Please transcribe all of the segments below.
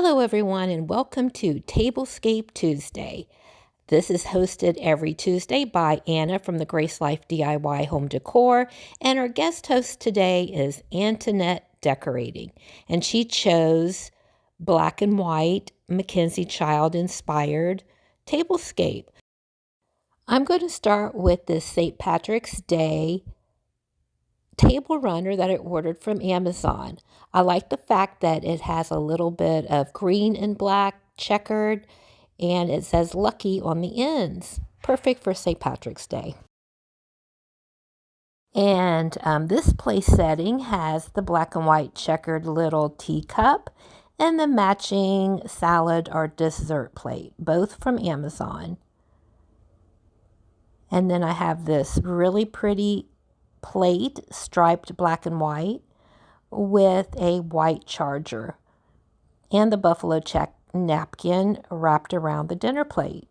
Hello, everyone, and welcome to Tablescape Tuesday. This is hosted every Tuesday by Anna from the Grace Life DIY Home Decor, and our guest host today is Antoinette Decorating, and she chose black and white Mackenzie Child inspired Tablescape. I'm going to start with this St. Patrick's Day table runner that I ordered from Amazon. I like the fact that it has a little bit of green and black checkered, and it says lucky on the ends. Perfect for St. Patrick's Day. And this place setting has the black and white checkered little teacup and the matching salad or dessert plate, both from Amazon. And then I have this really pretty plate, striped black and white, with a white charger and the buffalo check napkin wrapped around the dinner plate.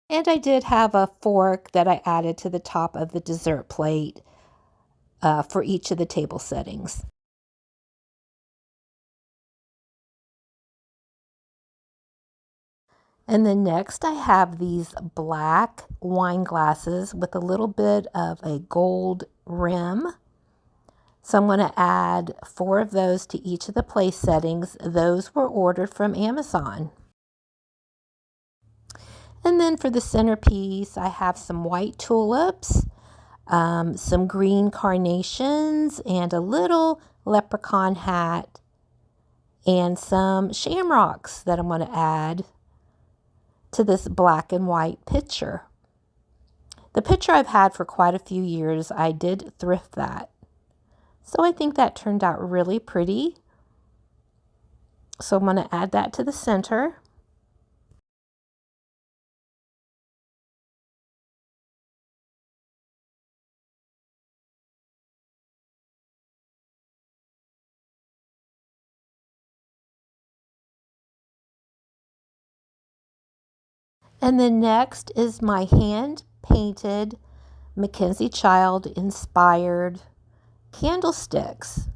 And I did have a fork that I added to the top of the dessert plate for each of the table settings. And then next I have these black wine glasses with a little bit of a gold rim. So I'm going to add 4 of those to each of the place settings. Those were ordered from Amazon. And then for the centerpiece, I have some white tulips, some green carnations, and a little leprechaun hat, and some shamrocks that I'm going to add to this black and white picture. The picture I've had for quite a few years. I did thrift that. So I think that turned out really pretty. So I'm going to add that to the center. And then next is my hand-painted Mackenzie Child inspired candlesticks.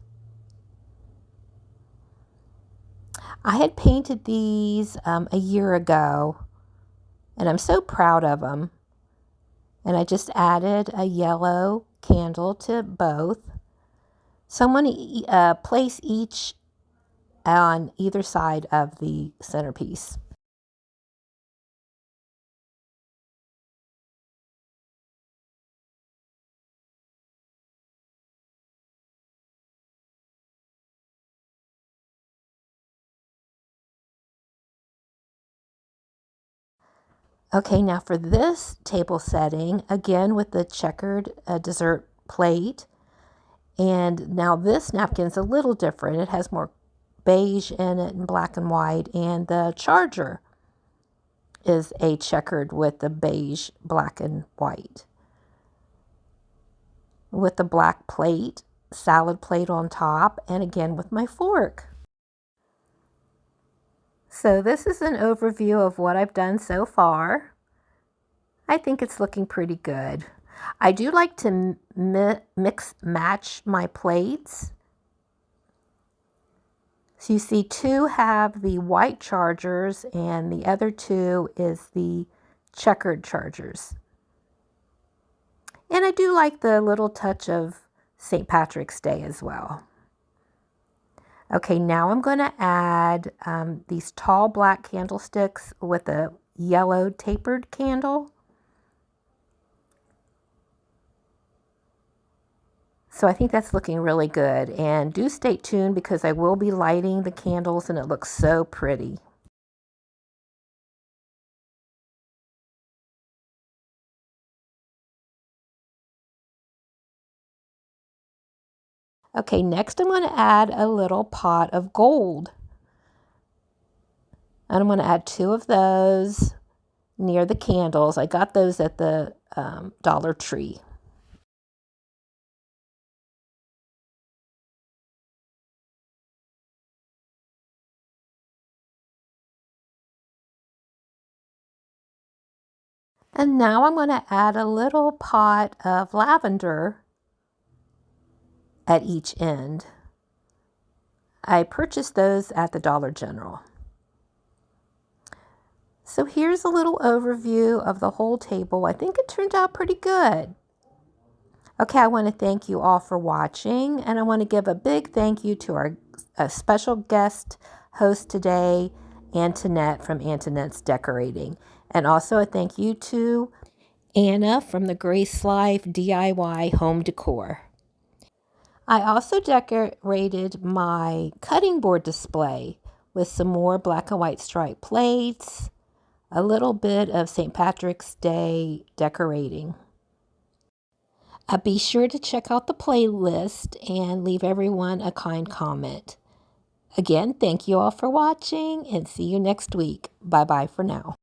I had painted these a year ago, and I'm so proud of them. And I just added a yellow candle to both. So I'm going to place each on either side of the centerpiece. Okay, now for this table setting, again with the checkered dessert plate. And now this napkin's a little different. It has more beige in it and black and white. And the charger is a checkered with the beige, black and white. With the black plate, salad plate on top, and again with my fork. So this is an overview of what I've done so far. I think it's looking pretty good. I do like to match my plates. So you see 2 have the white chargers and the other 2 is the checkered chargers. And I do like the little touch of St. Patrick's Day as well. Okay, now I'm going to add these tall black candlesticks with a yellow tapered candle. So I think that's looking really good. And do stay tuned because I will be lighting the candles and it looks so pretty. Okay, next I'm going to add a little pot of gold. And I'm going to add 2 of those near the candles. I got those at the Dollar Tree. And now I'm going to add a little pot of lavender at each end. I purchased those at the Dollar General. So here's a little overview of the whole table. I think it turned out pretty good. Okay, I want to thank you all for watching, and I want to give a big thank you to our special guest host today, Antoinette from Antoinette's Decorating. And also a thank you to Anna from the Grace Life DIY Home Decor. I also decorated my cutting board display with some more black and white striped plates, a little bit of St. Patrick's Day decorating. Be sure to check out the playlist and leave everyone a kind comment. Again, thank you all for watching and see you next week. Bye-bye for now.